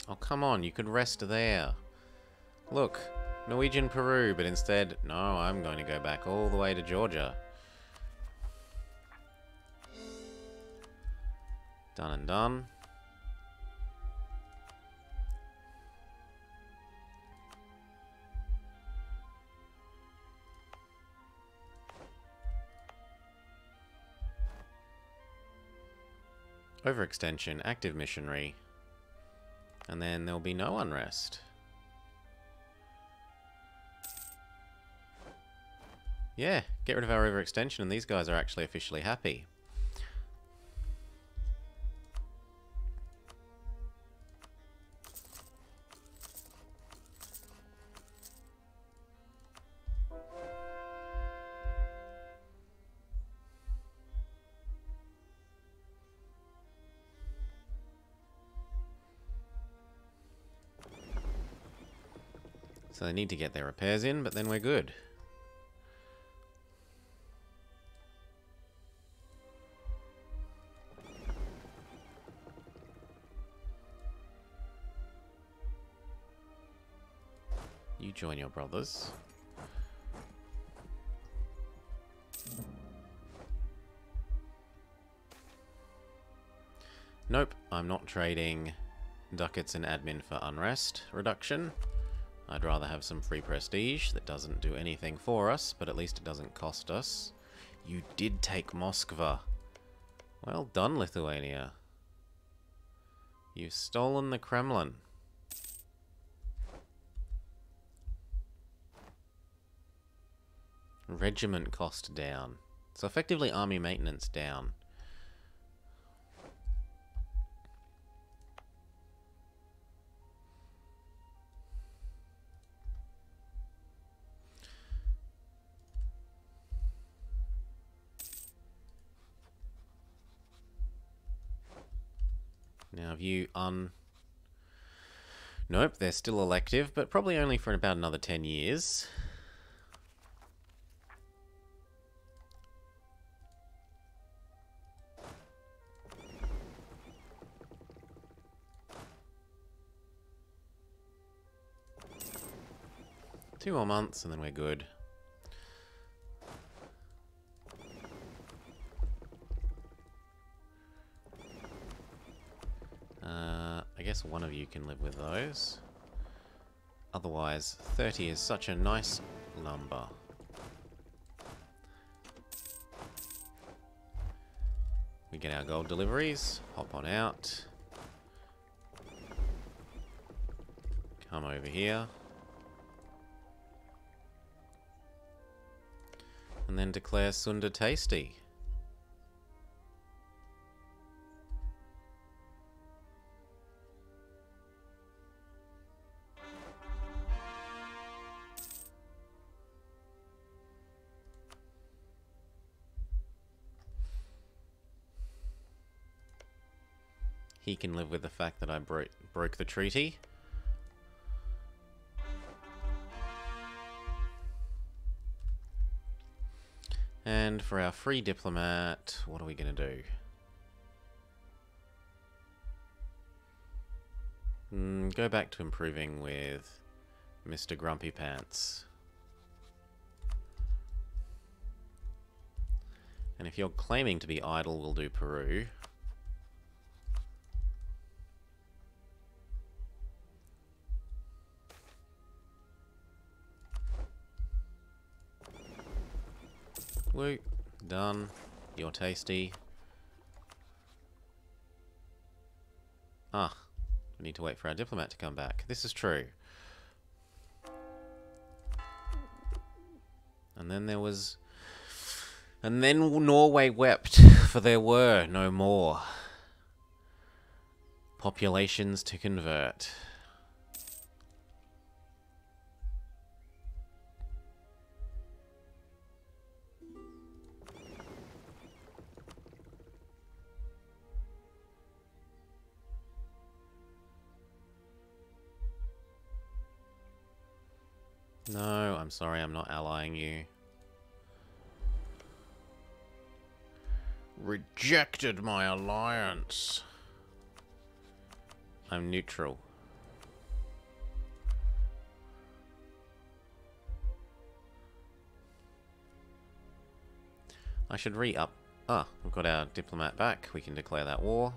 Oh, come on, you could rest there. Look, Norwegian Peru, but instead, no, I'm going to go back all the way to Georgia. Done and done. Overextension, active missionary. And then there'll be no unrest. Yeah, get rid of our overextension and these guys are actually officially happy. So they need to get their repairs in, but then we're good. You join your brothers. Nope, I'm not trading ducats and admin for unrest reduction. I'd rather have some free prestige that doesn't do anything for us, but at least it doesn't cost us. You did take Moskva. Well done, Lithuania. You've stolen the Kremlin. Regiment cost down. So effectively army maintenance down. Now, if you Nope, they're still elective, but probably only for about another 10 years. Two more months and then we're good. I guess one of you can live with those. Otherwise, 30 is such a nice number. We get our gold deliveries, hop on out. Come over here. And then declare Sunda tasty. He can live with the fact that I broke the treaty. And for our free diplomat, what are we going to do? Go back to improving with Mr. Grumpy Pants. And if you're claiming to be idle, we'll do Peru. Woo. Done. You're tasty. Ah. We need to wait for our diplomat to come back. This is true. And then there was... And then Norway wept, for there were no more populations to convert. No, I'm sorry, I'm not allying you. Rejected my alliance. I'm neutral. I should re-up. Ah, we've got our diplomat back. We can declare that war.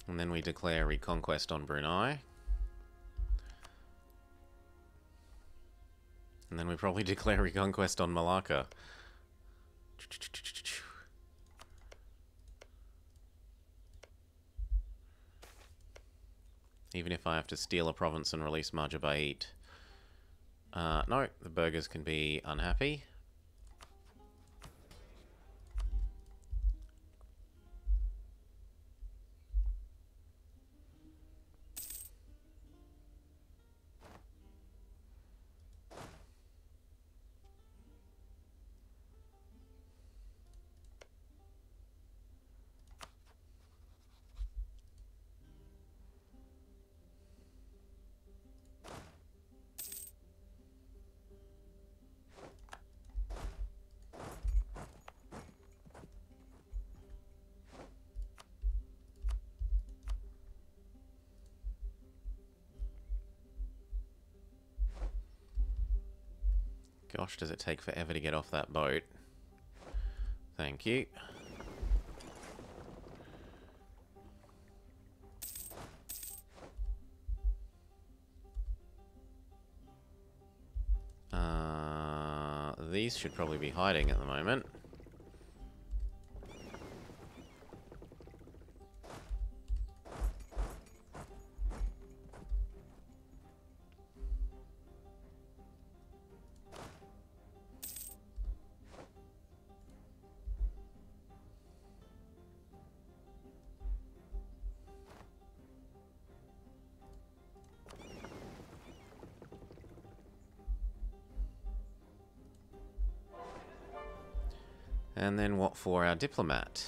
And then we declare reconquest on Brunei. And then we probably declare reconquest on Malacca. Even if I have to steal a province and release Majapahit. No, the burghers can be unhappy. Gosh, does it take forever to get off that boat? Thank you. These should probably be hiding at the moment. And then what for our diplomat?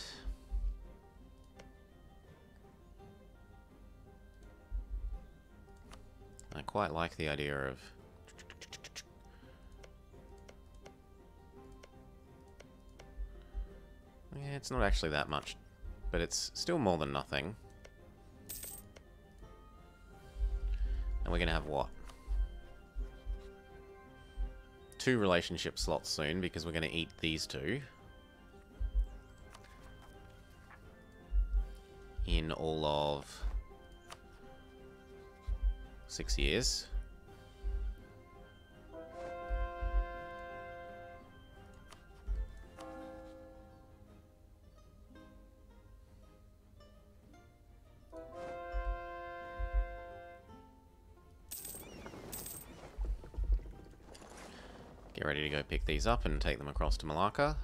I quite like the idea of... Yeah, it's not actually that much, but it's still more than nothing. And we're going to have what? 2 relationship slots soon, because we're going to eat these 2. In all of 6 years. Get ready to go pick these up and take them across to Malacca.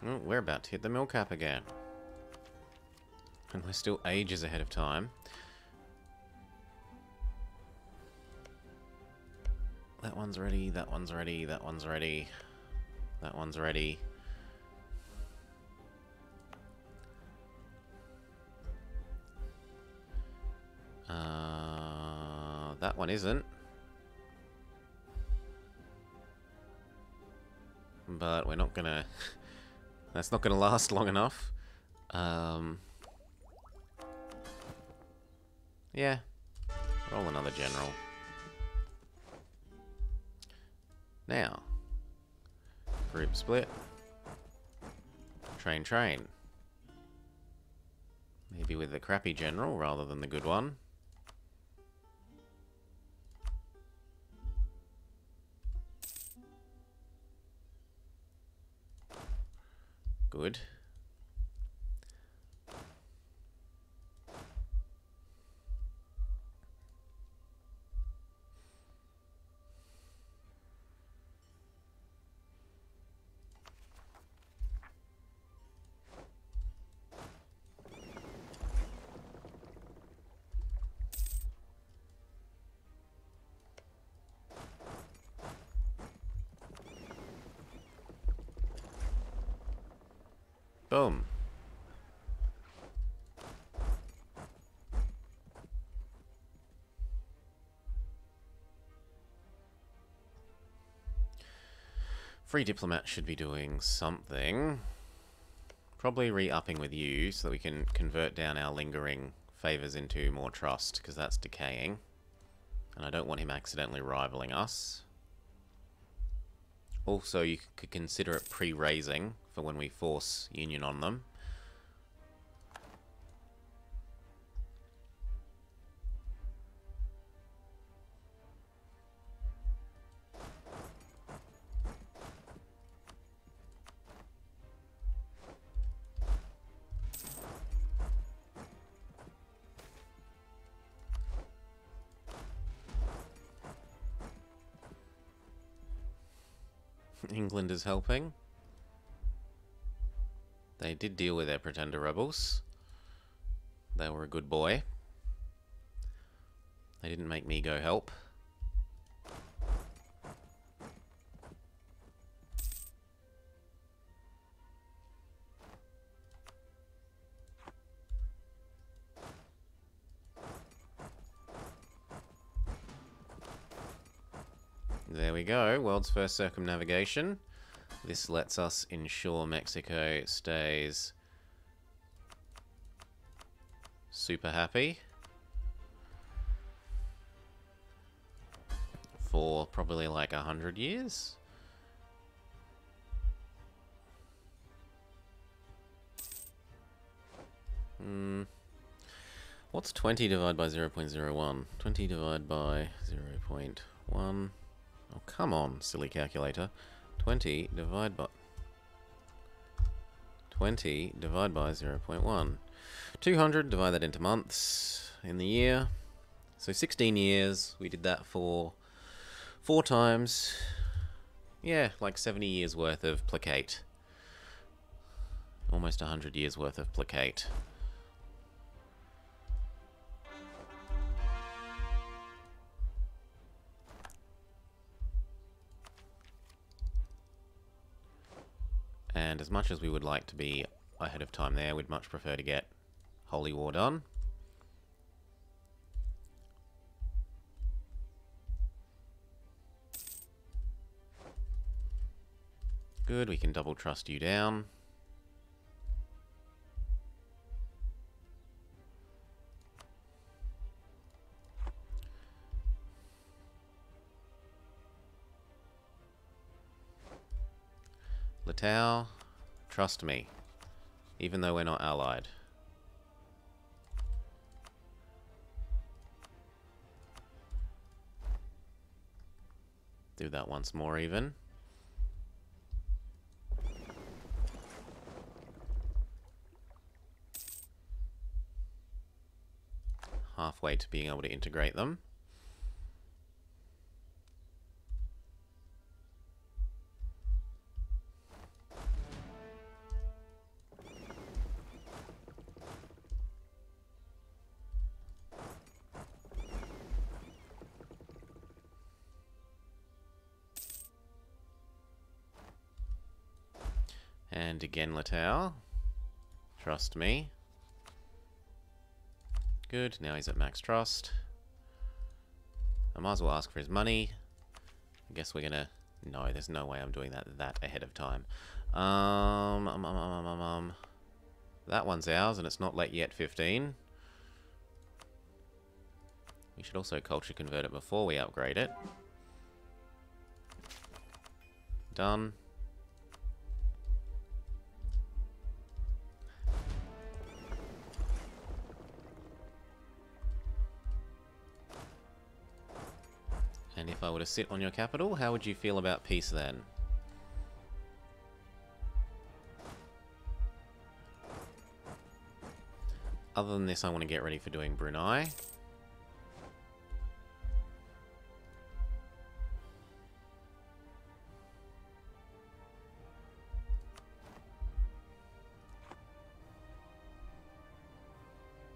Oh, we're about to hit the mill cap again. And we're still ages ahead of time. That one's ready, that one's ready, that one's ready. That one's ready. That one isn't. But we're not gonna... That's not gonna last long enough. Yeah. Roll another general. Now. Group split. Train, train. Maybe with the crappy general rather than the good one. Good. Boom. Free Diplomat should be doing something. Probably re-upping with you so that we can convert down our lingering favours into more trust, because that's decaying. And I don't want him accidentally rivaling us. Also, you could consider it pre-raising for when we force union on them. England is helping. They did deal with their pretender rebels. They were a good boy. They didn't make me go help. There we go, world's first circumnavigation. This lets us ensure Mexico stays super happy for probably like 100 years. What's 20 divided by 0.01? 20 divided by 0.1. Oh, come on, silly calculator. 20 divided by 0.1. 200, divide that into months in the year. So 16 years. We did that for 4 times. Yeah, like 70 years worth of placate. Almost 100 years worth of placate. And as much as we would like to be ahead of time there, we'd much prefer to get Holy War done. Good, we can double trust you down. Litau, trust me, even though we're not allied. Do that once more even. Halfway to being able to integrate them. And again, Litau. Trust me. Good, now he's at max trust. I might as well ask for his money. I guess we're gonna... No, there's no way I'm doing that ahead of time. That one's ours, and it's not let yet 15. We should also culture convert it before we upgrade it. Done. And if I were to sit on your capital, how would you feel about peace then? Other than this, I want to get ready for doing Brunei.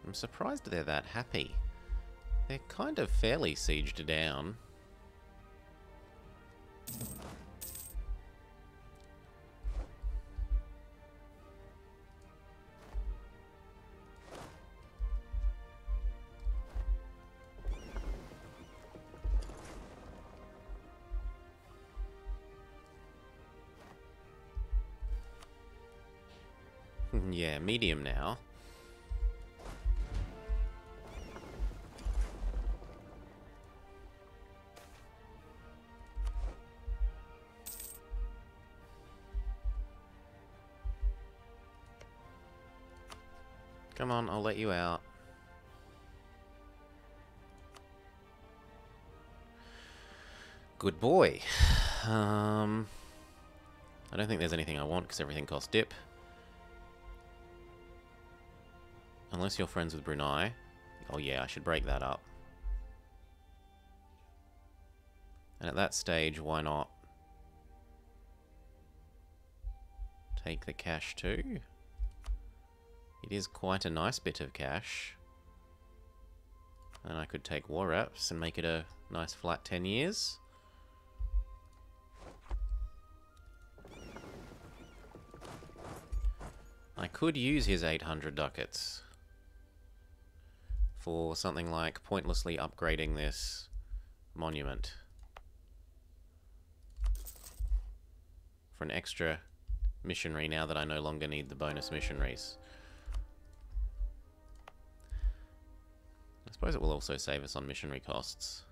I'm surprised they're that happy. They're kind of fairly sieged down. Yeah, medium now. Come on, I'll let you out. Good boy. I don't think there's anything I want because everything costs dip. Unless you're friends with Brunei. Oh yeah, I should break that up. And at that stage, why not take the cash too? It is quite a nice bit of cash. And I could take war reps and make it a nice flat 10 years. I could use his 800 ducats for something like pointlessly upgrading this monument. For an extra missionary now that I no longer need the bonus missionaries. I suppose it will also save us on missionary costs.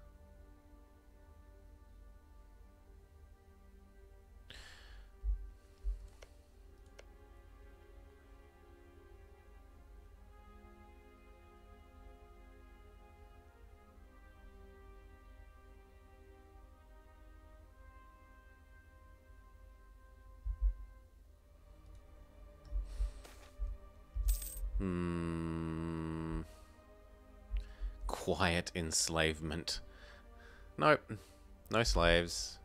Quiet enslavement. Nope. No slaves.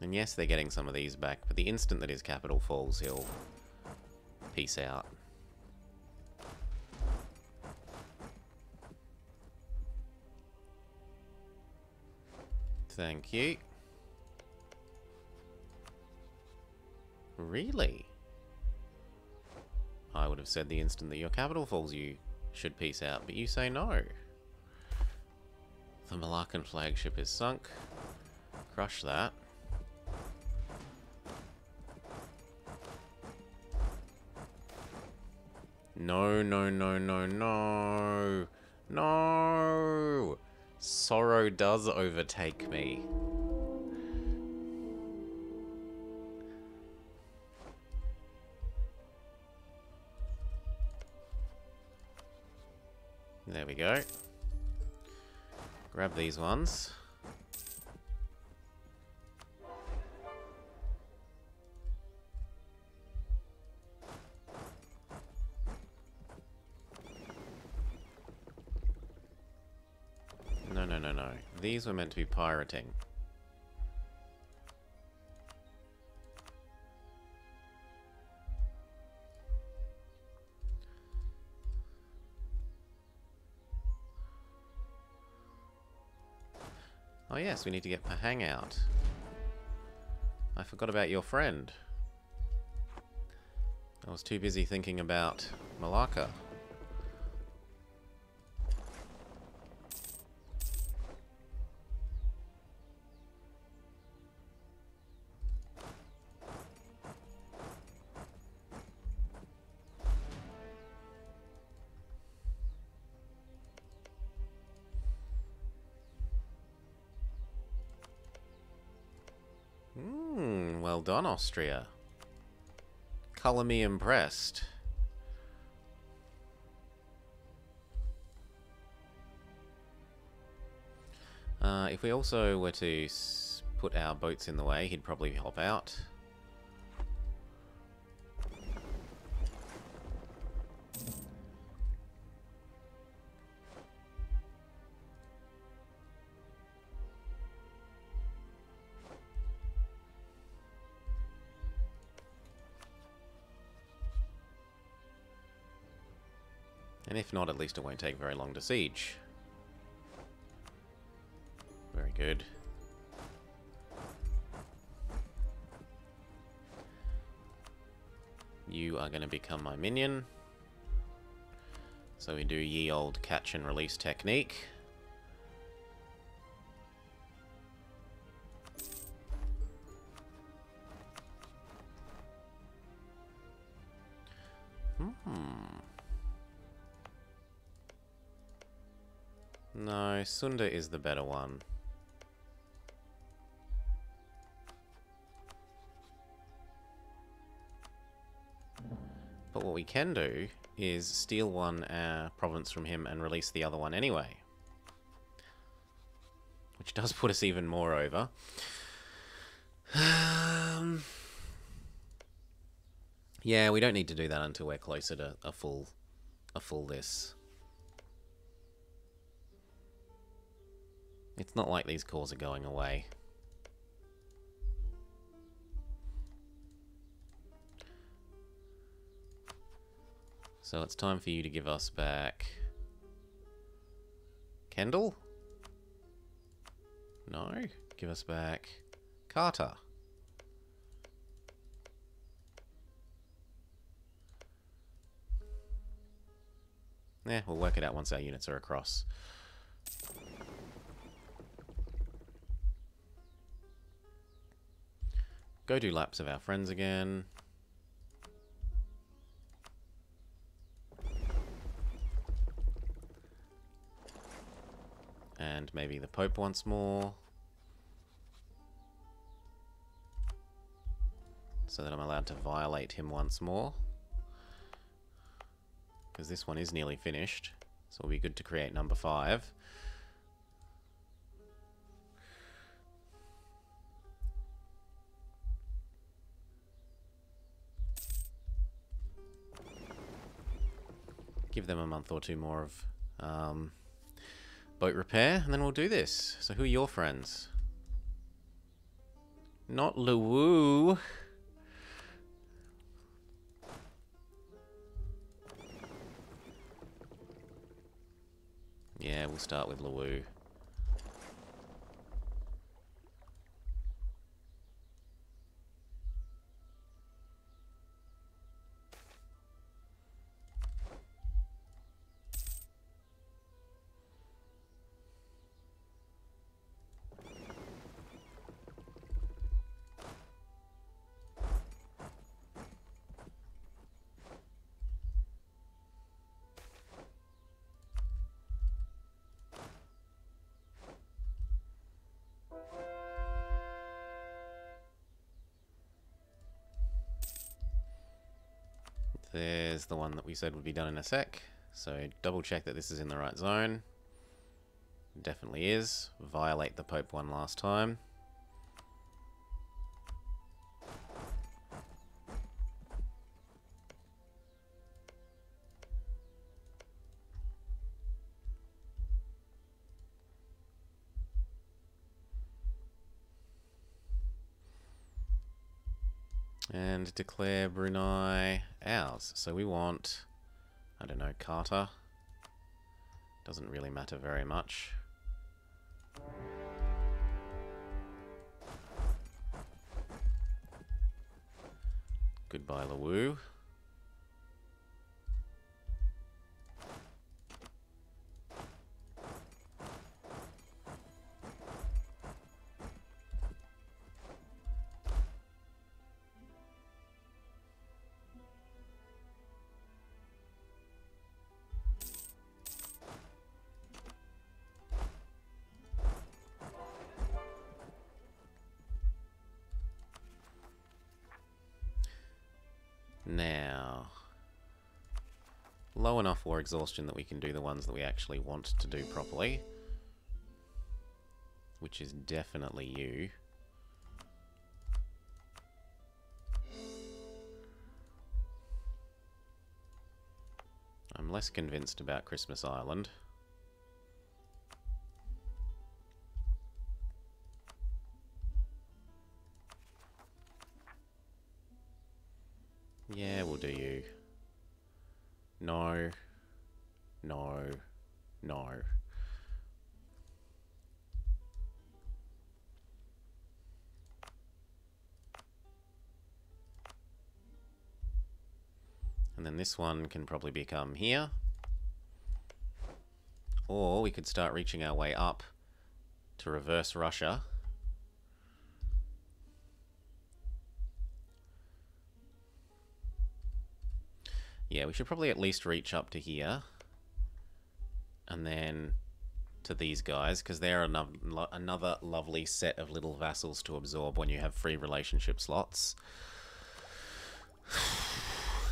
And yes, they're getting some of these back, but the instant that his capital falls, he'll peace out. Thank you. Really? I would have said the instant that your capital falls, you should peace out, but you say no. The Malaccan flagship is sunk. Crush that. No, no, no, no, no. No! Sorrow does overtake me. There we go. Grab these ones. No, no, no, no. These were meant to be pirating. Oh yes, we need to get Pahang out. I forgot about your friend. I was too busy thinking about Malacca. Well done, Austria. Colour me impressed. If we also were to put our boats in the way, he'd probably hop out. And if not, at least it won't take very long to siege. Very good. You are going to become my minion. So we do ye old catch and release technique. No, Sunda is the better one. But what we can do is steal one province from him and release the other one anyway. Which does put us even more over. Yeah, we don't need to do that until we're closer to a full this. It's not like these cores are going away. So it's time for you to give us back... Kendall? No. Give us back... Carter. Yeah, we'll work it out once our units are across. Go do laps of our friends again. And maybe the Pope once more. So that I'm allowed to violate him once more. Because this one is nearly finished. So it'll be good to create number 5. Give them a month or two more of boat repair, and then we'll do this. So who are your friends? Not Luwu. Yeah, we'll start with Luwu. There's the one that we said would be done in a sec. So double check that this is in the right zone. Definitely is. Violate the Pope one last time. And declare Brunei ours. So we want, I don't know, Carter. Doesn't really matter very much. Goodbye, Luwu. Now, low enough war exhaustion that we can do the ones that we actually want to do properly. Which is definitely you. I'm less convinced about Christmas Island. Yeah, we'll do you. No. No. No. And then this one can probably become here. Or we could start reaching our way up to reverse Russia. Yeah, we should probably at least reach up to here. And then to these guys, because they're another lovely set of little vassals to absorb when you have free relationship slots.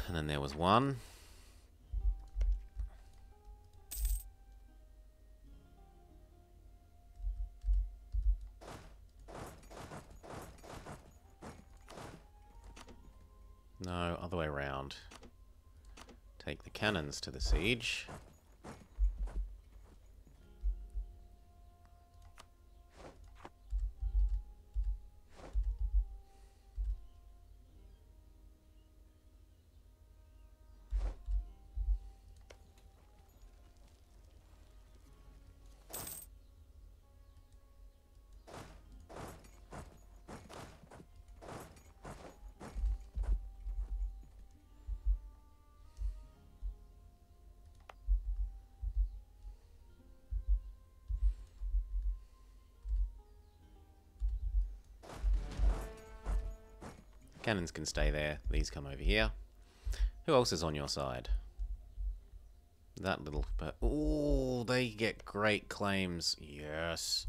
And then there was one. No, other way around. Take the cannons to the siege. Cannons can stay there. These come over here. Who else is on your side? That little... Ooh, they get great claims. Yes.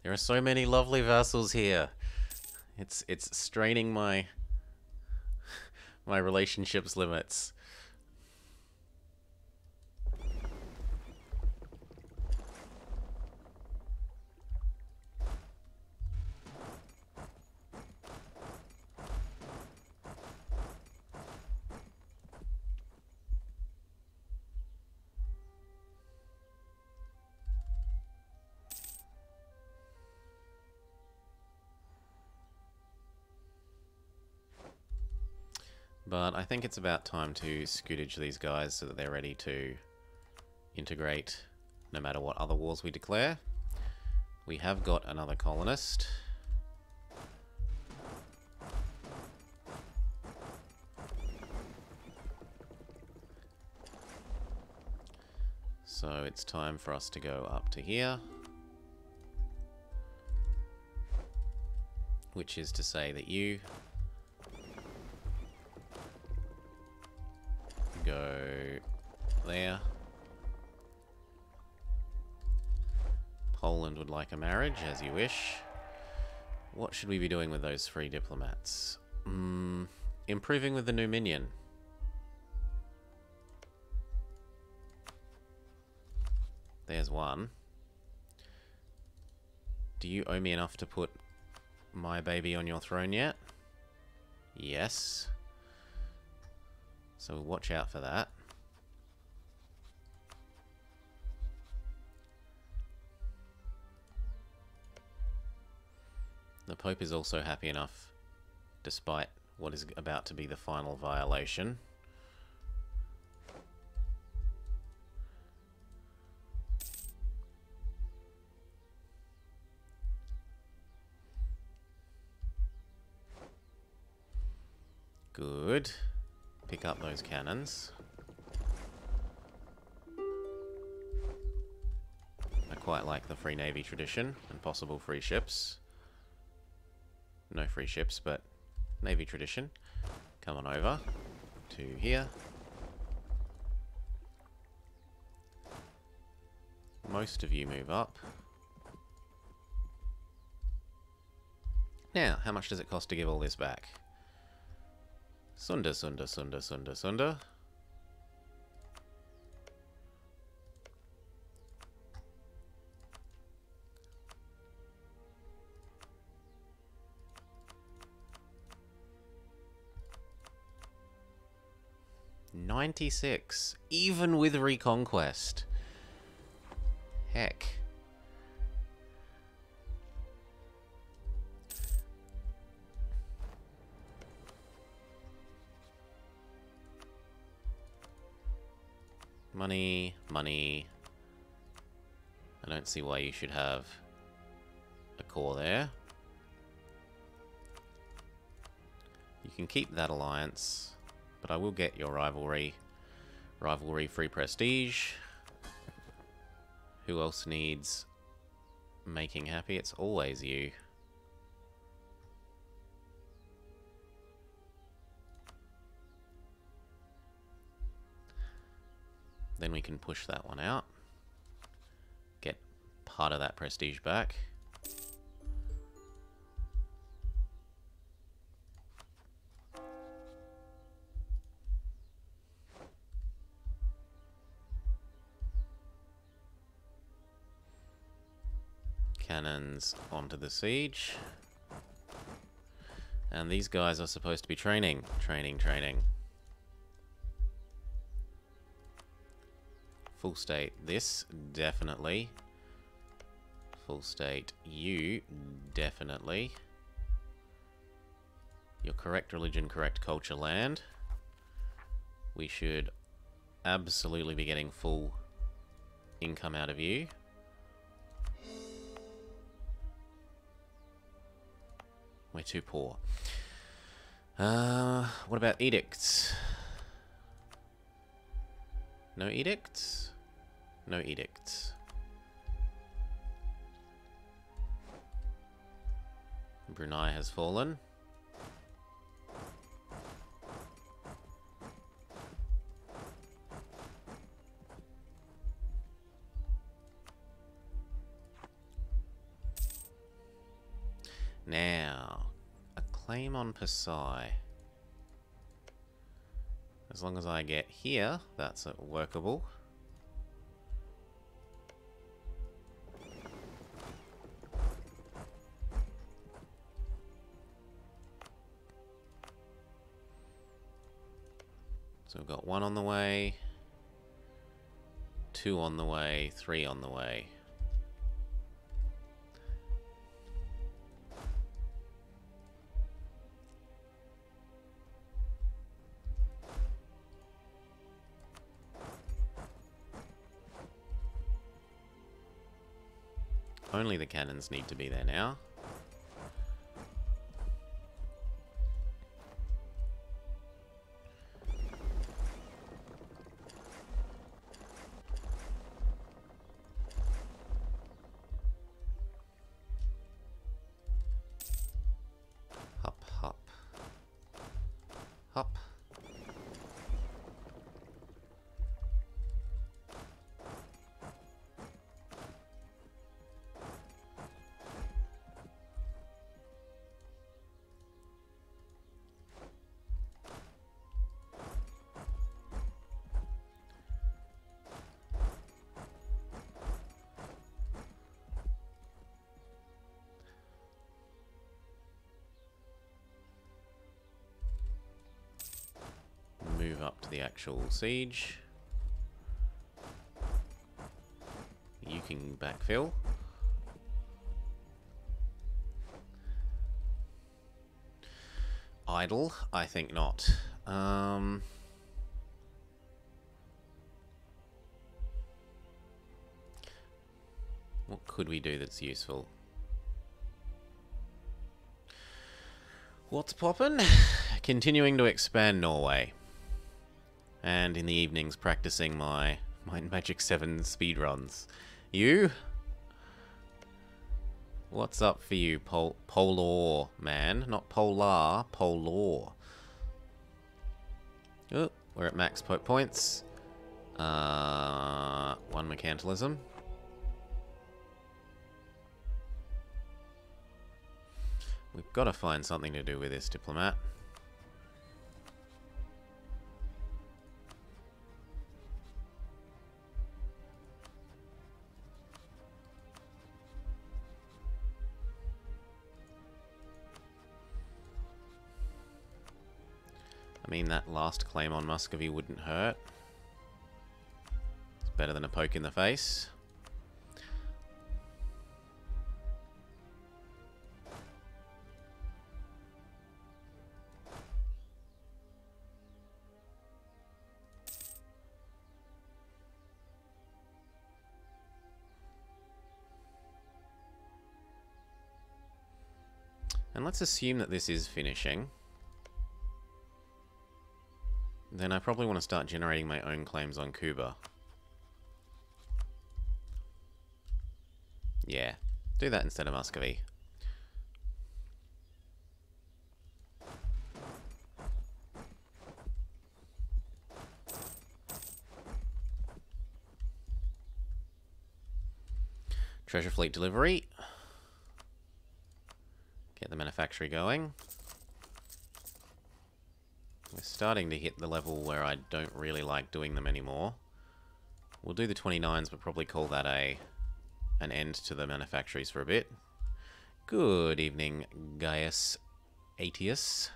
There are so many lovely vassals here. It's straining my relationships limits. But I think it's about time to scootage these guys so that they're ready to integrate no matter what other wars we declare. We have got another colonist. So it's time for us to go up to here. Which is to say that you go there. Poland would like a marriage, as you wish. What should we be doing with those free diplomats? Improving with the new minion. There's one. Do you owe me enough to put my baby on your throne yet? Yes. So watch out for that. The Pope is also happy enough, despite what is about to be the final violation. Good. Pick up those cannons. I quite like the free navy tradition and possible free ships. No free ships, but navy tradition. Come on over to here. Most of you move up. Now, how much does it cost to give all this back? Sunder, sunder, sunder, sunder, sunder. $96, even with Reconquest. Heck. Money, money. I don't see why you should have a core there. You can keep that alliance, But I will get your rivalry free prestige. Who else needs making happy? It's always you. Then we can push that one out. Get part of that prestige back. Cannons onto the siege. And these guys are supposed to be training. Training. Full state this, definitely. Full state you, definitely. Your correct religion, correct culture land. We should absolutely be getting full income out of you. We're too poor. What about edicts? No edicts? No edicts. Brunei has fallen. Now, a claim on Pasai. As long as I get here, that's workable. So we've got 1 on the way, 2 on the way, 3 on the way. Only the cannons need to be there now. Hop, hop. Hop. Move up to the actual siege. You can backfill. Idle? I think not. What could we do that's useful? What's poppin'? Continuing to expand Norway. And in the evenings practicing my Magic 7 speedruns. You? What's up for you, Polar man? Not Polar, Polar. Oh, we're at max points. 1 mercantilism. We've got to find something to do with this diplomat. I mean, that last claim on Muscovy wouldn't hurt. It's better than a poke in the face. And let's assume that this is finishing. then I probably want to start generating my own claims on Cuba. Yeah, do that instead of Muscovy. Treasure fleet delivery. Get the manufactory going. We're starting to hit the level where I don't really like doing them anymore. We'll do the 29s, but probably call that an end to the manufactories for a bit. Good evening, Gaius Aetius.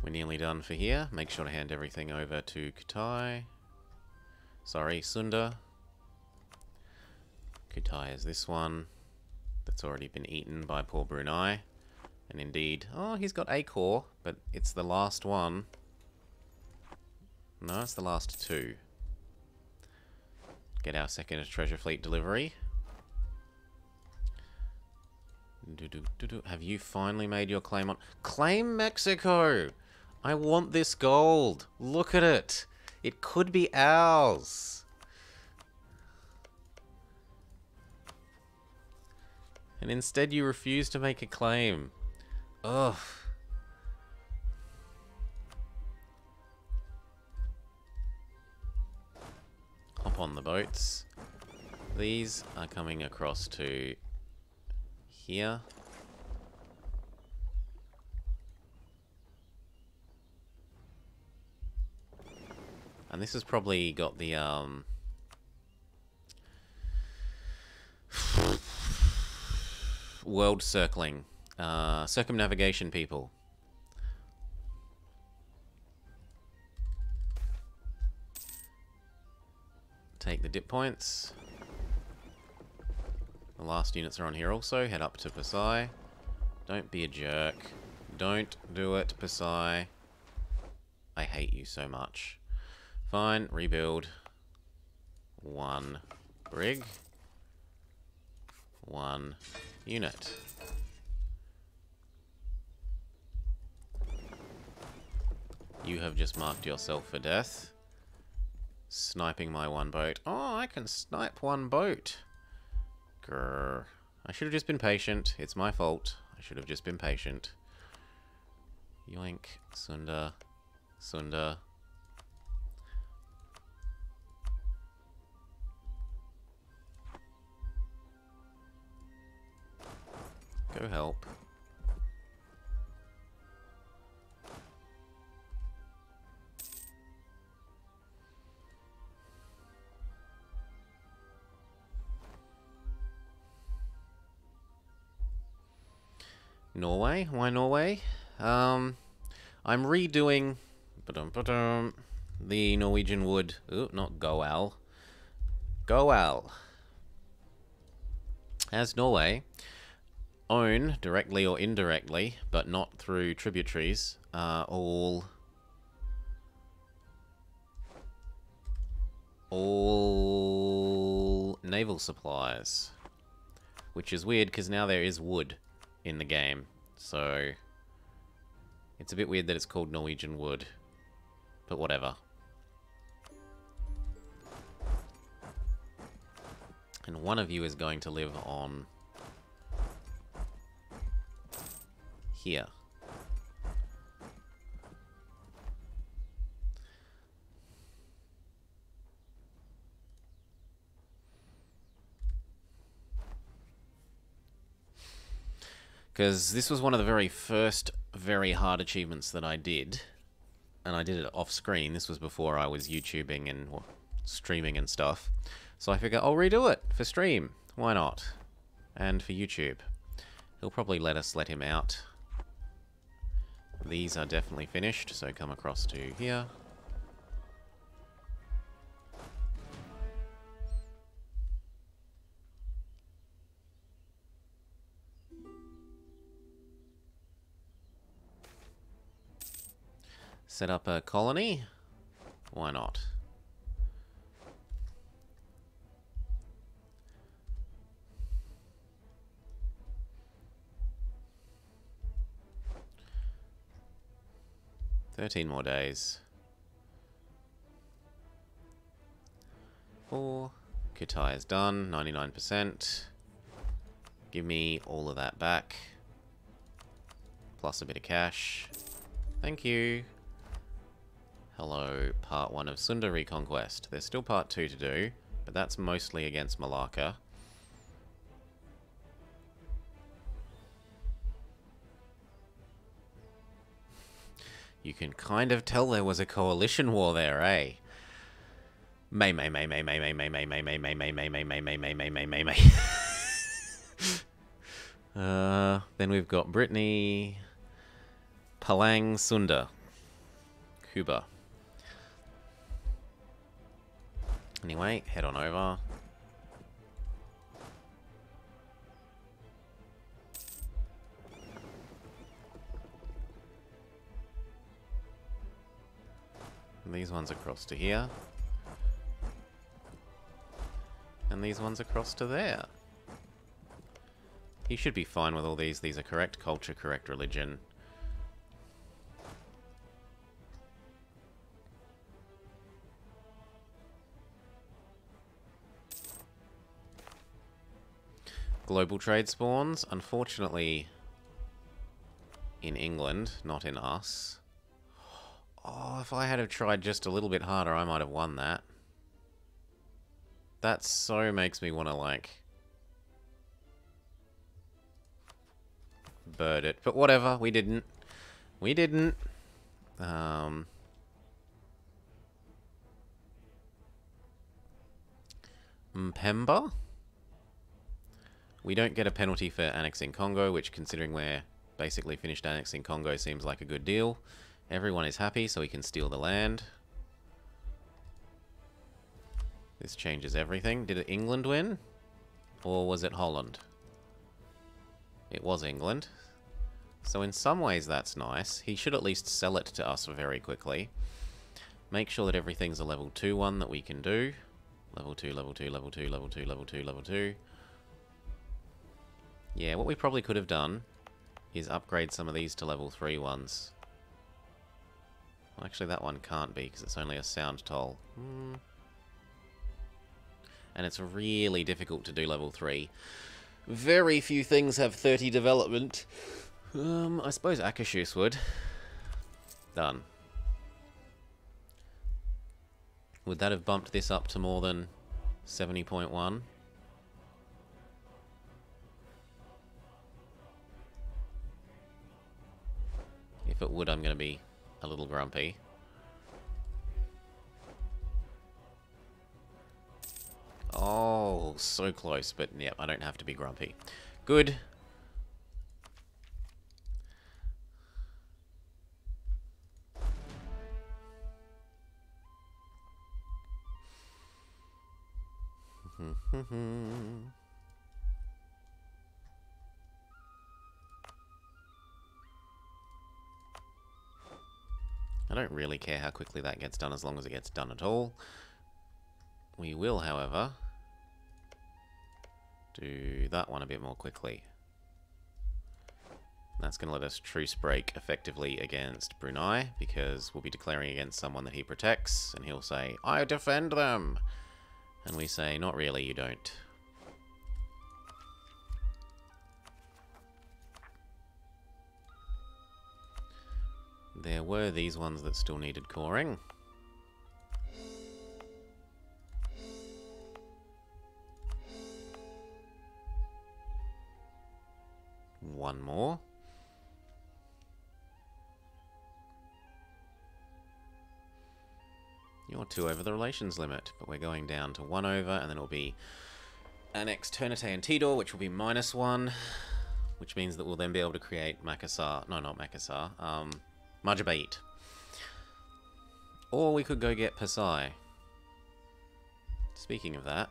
We're nearly done for here. Make sure to hand everything over to Kutai. Sorry, Sunda. Kutai is this one that's already been eaten by poor Brunei. And indeed, oh, he's got a core, but it's the last one. No, it's the last two. Get our second treasure fleet delivery. Have you finally made your claim on... Claim Mexico! I want this gold. Look at it. It could be ours. And instead you refuse to make a claim. Ugh. Hop on the boats. These are coming across to here. And this has probably got the, world circling, circumnavigation people. Take the dip points. The last units are on here also. Head up to Pasai. Don't be a jerk. Don't do it, Pasai. I hate you so much. Fine, rebuild. One brig. One unit. You have just marked yourself for death. Sniping my one boat. Oh, I can snipe one boat. Grrr. I should have just been patient. It's my fault. I should have just been patient. Yoink. Sunda. Sunda. Go help. Norway? Why Norway? I'm redoing the Norwegian Wood. Ooh, not Goal. Goal. As Norway own, directly or indirectly, but not through tributaries, all naval supplies. Which is weird, because now there is wood in the game. So, it's a bit weird that it's called Norwegian Wood. But whatever. And one of you is going to live on... here. Because this was one of the very first very hard achievements that I did. And I did it off screen. This was before I was YouTubing and streaming and stuff. So I figure I'll redo it for stream. Why not? And for YouTube. He'll probably let him out. These are definitely finished, so come across to here. Set up a colony? Why not? "13 more days. 4. Kutai is done, 99%. Give me all of that back. Plus a bit of cash. Thank you. Hello, part 1 of Sunda Reconquest. There's still part 2 to do, but that's mostly against Malacca. You can kind of tell there was a coalition war there, eh? May. Then we've got Brittany, Palang, Sunda, Cuba. Anyway, head on over. And these ones across to here. And these ones across to there. He should be fine with all these. These are correct culture, correct religion. Global trade spawns, unfortunately in England, not in us. Oh, if I had have tried just a little bit harder, I might have won that. That so makes me want to, like, bird it. But whatever, we didn't. We didn't. Mpemba? We don't get a penalty for annexing Congo, which, considering we're basically finished annexing Congo, seems like a good deal. Everyone is happy, so we can steal the land. This changes everything. Did England win? Or was it Holland? It was England. So in some ways that's nice. He should at least sell it to us very quickly. Make sure that everything's a level 2 one that we can do. Level 2, level 2, level 2, level 2, level 2, level 2. Yeah, what we probably could have done is upgrade some of these to level 3 ones. Well, actually, that one can't be, because it's only a sound toll. And it's really difficult to do level 3. Very few things have 30 development. I suppose Akashus would. Done. Would that have bumped this up to more than 70.1? If it would, I'm going to be a little grumpy. Oh, so close, but yep, I don't have to be grumpy. Good. I don't really care how quickly that gets done as long as it gets done at all. We will, however, do that one a bit more quickly. That's going to let us truce break effectively against Brunei, because we'll be declaring against someone that he protects, and he'll say, "I defend them!" And we say, "Not really, you don't." There were these ones that still needed coring. One more. You're 2 over the relations limit, but we're going down to 1 over, and then it'll be annex Ternate and Tidor, which will be -1, which means that we'll then be able to create Makassar. No, not Makassar. Majabait. Or we could go get Pasai. Speaking of that,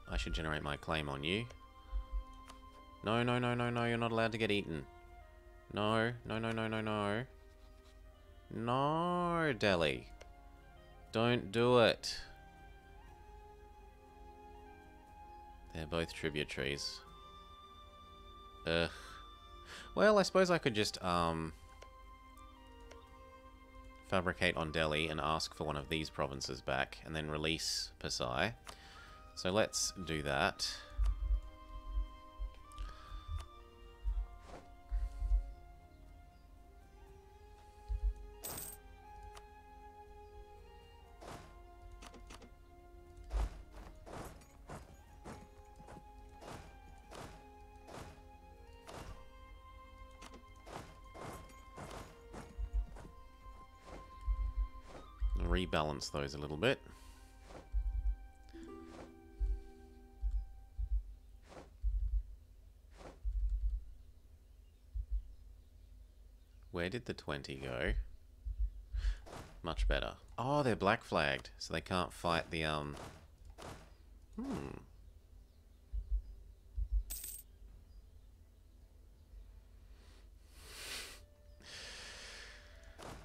I should generate my claim on you. No, no, no, no, no, you're not allowed to get eaten. No, no, no, no, no, no. No, Delhi. Don't do it. They're both tributaries. Ugh. Well, I suppose I could just, fabricate on Delhi and ask for one of these provinces back, and then release Pasai. So let's do that. Rebalance those a little bit. Where did the 20 go? Much better. Oh, they're black flagged, so they can't fight the,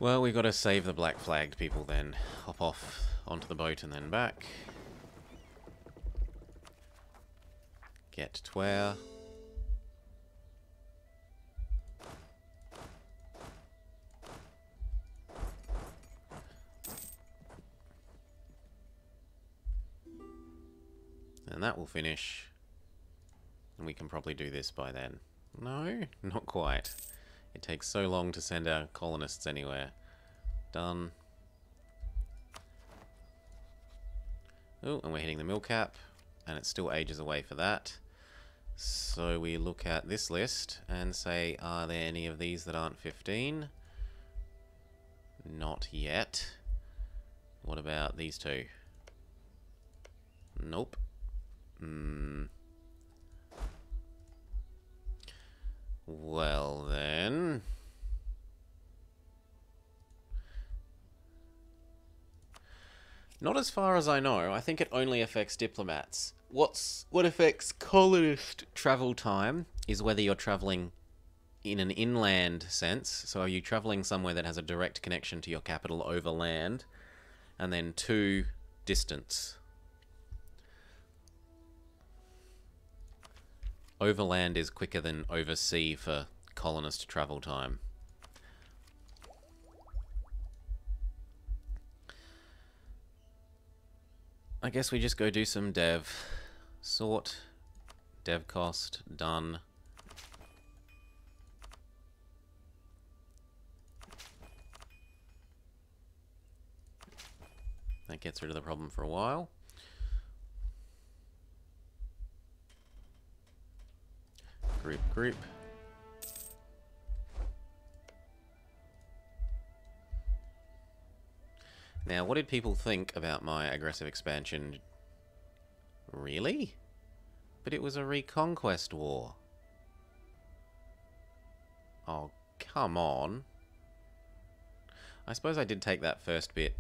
Well, we've got to save the black flagged people then. Hop off onto the boat and then back. Get Twer. And that will finish. And we can probably do this by then. No, not quite. It takes so long to send our colonists anywhere. Done. Oh, and we're hitting the mill cap. And it's still ages away for that. So we look at this list and say, are there any of these that aren't 15? Not yet. What about these two? Nope. Well then... Not as far as I know. I think it only affects diplomats. What affects colonist travel time is whether you're traveling in an inland sense. So are you traveling somewhere that has a direct connection to your capital over land? And then 2, distance. Overland is quicker than oversea for colonist travel time. I guess we just go do some dev. Sort. Dev cost. Done. That gets rid of the problem for a while. Group. Now, what did people think about my aggressive expansion? Really? But it was a reconquest war. Oh, come on. I suppose I did take that first bit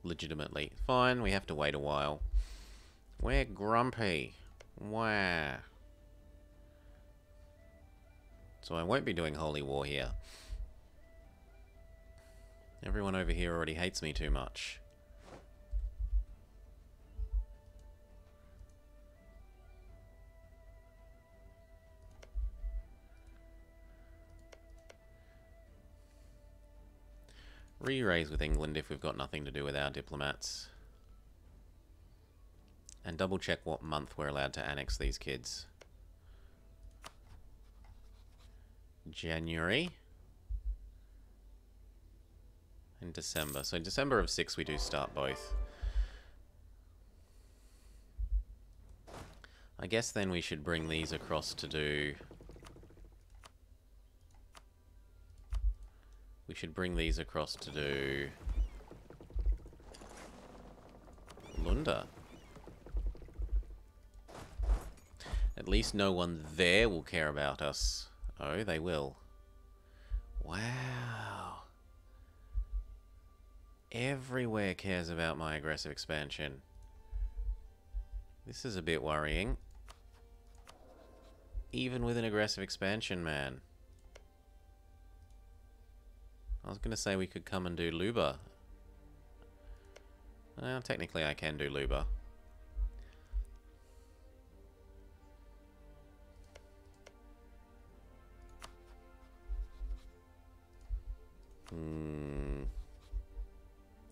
legitimately. Fine, we have to wait a while. We're grumpy. Wow. So I won't be doing Holy War here. Everyone over here already hates me too much. Re-raise with England if we've got nothing to do with our diplomats. And double check what month we're allowed to annex these kids. January. And December. So in December of 6 we do start both. I guess then we should bring these across to do... We should bring these across to do... Lunda. At least no one there will care about us. Oh, they will. Wow. Everywhere cares about my aggressive expansion. This is a bit worrying. Even with an aggressive expansion, man. I was going to say we could come and do Luba. Well, technically I can do Luba.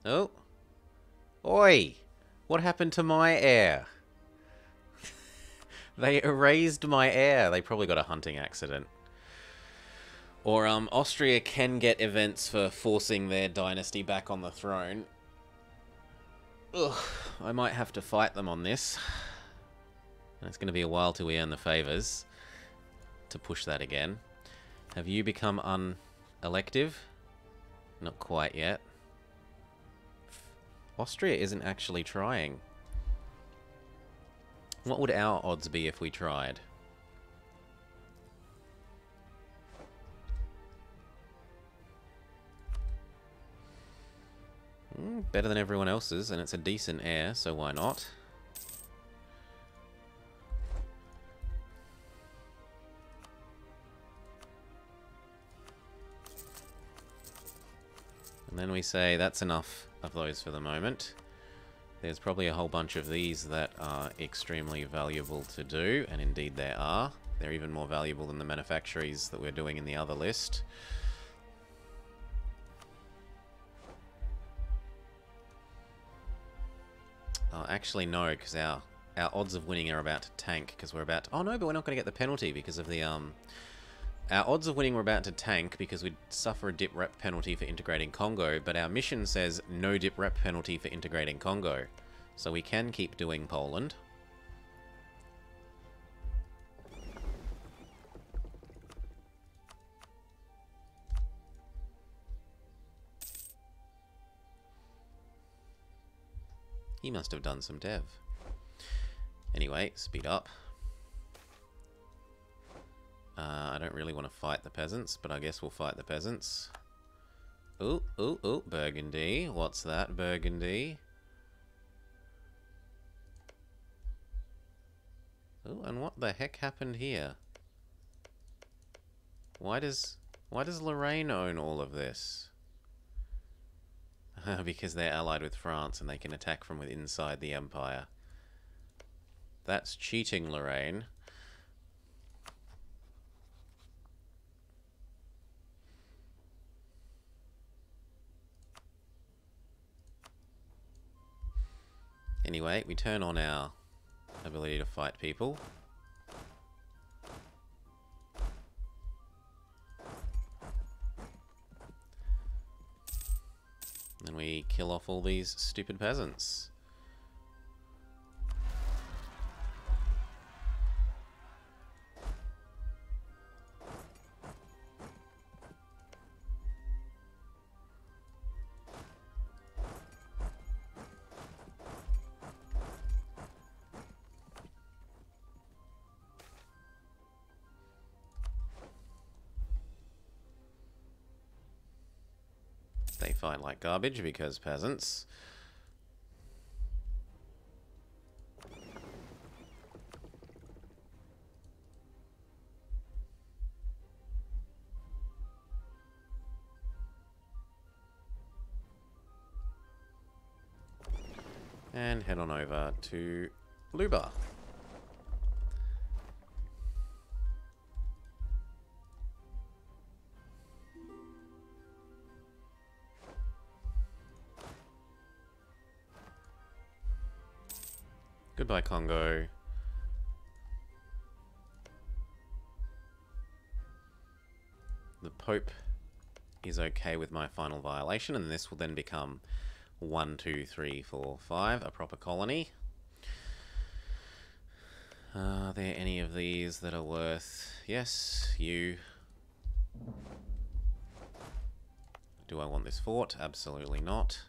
Oh. Oi! What happened to my heir? They erased my heir. They probably got a hunting accident. Or, Austria can get events for forcing their dynasty back on the throne. Ugh, I might have to fight them on this. It's going to be a while till we earn the favours to push that again. Have you become unelective? Not quite yet. Austria isn't actually trying. What would our odds be if we tried? Better than everyone else's, and it's a decent heir, so why not? And then we say that's enough of those for the moment. There's probably a whole bunch of these that are extremely valuable to do, and indeed there are. They're even more valuable than the manufactories that we're doing in the other list. Oh, actually no, because our odds of winning are about to tank, because we're about to... Oh no, but we're not going to get the penalty because of the... Our odds of winning were about to tank because we'd suffer a dip rep penalty for integrating Congo, but our mission says no dip rep penalty for integrating Congo. So we can keep doing Poland. He must have done some dev. Anyway, speed up. I don't really want to fight the peasants, but I guess we'll fight the peasants. Ooh, ooh, ooh, Burgundy. What's that, Burgundy? Ooh, and what the heck happened here? Why does Lorraine own all of this? Because they're allied with France and they can attack from inside the empire. That's cheating, Lorraine. Anyway, we turn on our ability to fight people. And we kill off all these stupid peasants. They fight like garbage because peasants. And head on over to Luba. Goodbye, Congo. The Pope is okay with my final violation, and this will then become 1, 2, 3, 4, 5, a proper colony. Are there any of these that are worth... Yes, you. Do I want this fort? Absolutely not.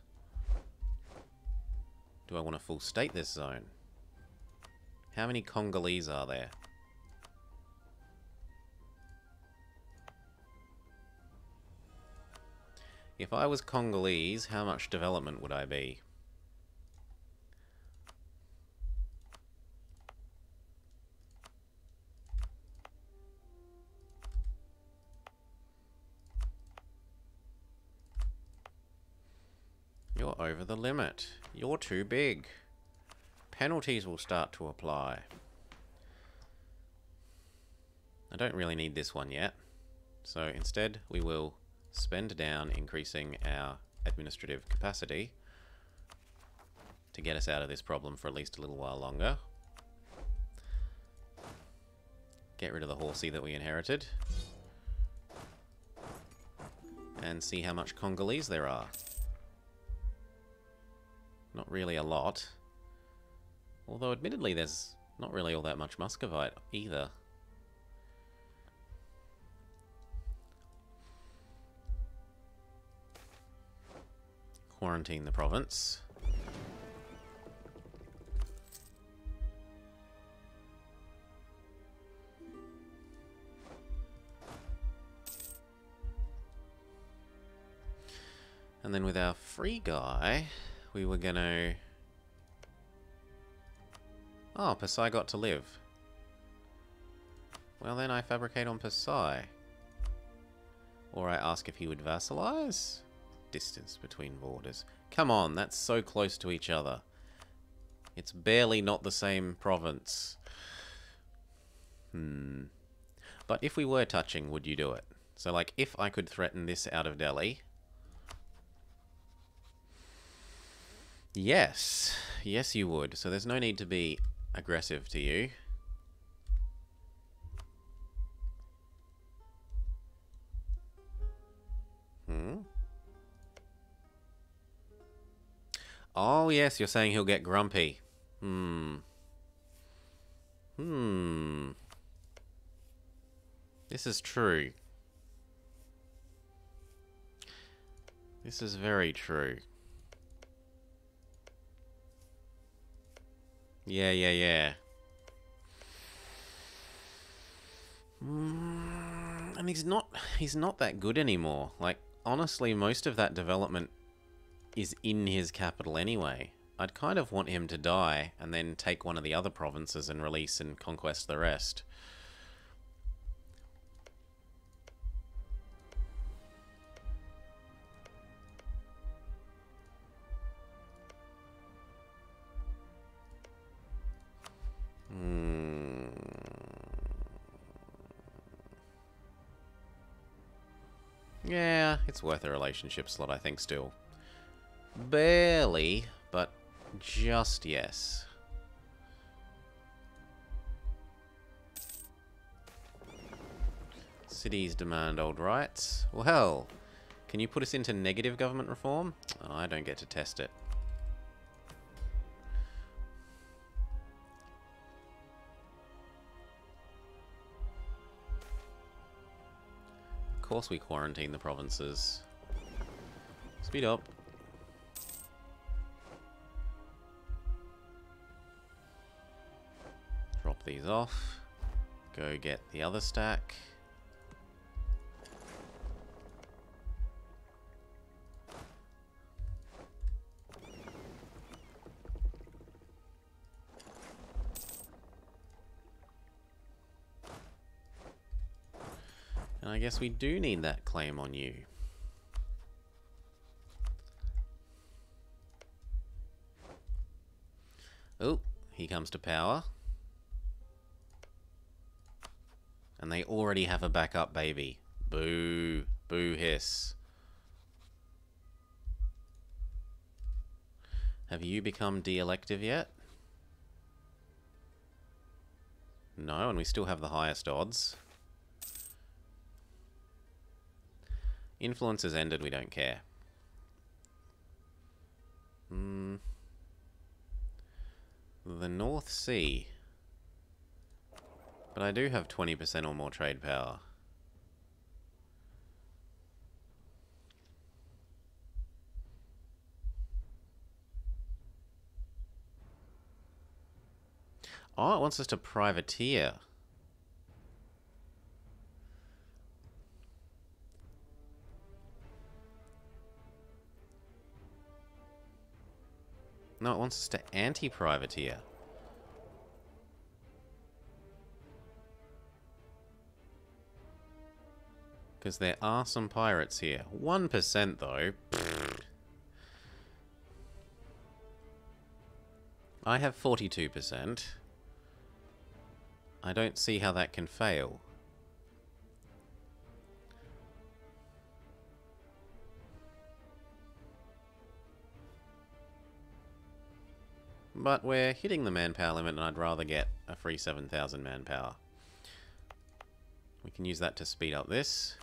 Do I want to full state this zone? How many Congolese are there? If I was Congolese, how much development would I be? over the limit. You're too big. Penalties will start to apply. I don't really need this one yet. So instead, we will spend down increasing our administrative capacity to get us out of this problem for at least a little while longer. Get rid of the horsey that we inherited. And see how much Congolese there are. Not really a lot. Although admittedly there's not really all that much Muscovite either. Quarantine the province. And then with our free guy, we were gonna... Oh, Pasai got to live. Well then I fabricate on Pasai. Or I ask if he would vassalize? Distance between borders. Come on, that's so close to each other. It's barely not the same province. But if we were touching, would you do it? So like, if I could threaten this out of Delhi... Yes. Yes, you would. So there's no need to be aggressive to you. Oh, yes, you're saying he'll get grumpy. This is true. This is very true. Yeah. And he's not that good anymore. Like, honestly, most of that development is in his capital anyway. I'd kind of want him to die and then take one of the other provinces and release and conquest the rest. Yeah, it's worth a relationship slot, I think, still. Barely, but just yes. Cities demand old rights. Well, hell, can you put us into negative government reform? Oh, I don't get to test it. Of course we quarantine the provinces. Speed up. Drop these off. Go get the other stack. And I guess we do need that claim on you. Oh, he comes to power. And they already have a backup baby. Boo. Boo hiss. Have you become de-elective yet? No, and we still have the highest odds. Influence has ended, we don't care. The North Sea. But I do have 20% or more trade power. Oh, it wants us to privateer. No, it wants us to anti-privateer. Because there are some pirates here. 1% though. I have 42%. I don't see how that can fail. But we're hitting the manpower limit, and I'd rather get a free 7,000 manpower. We can use that to speed up this.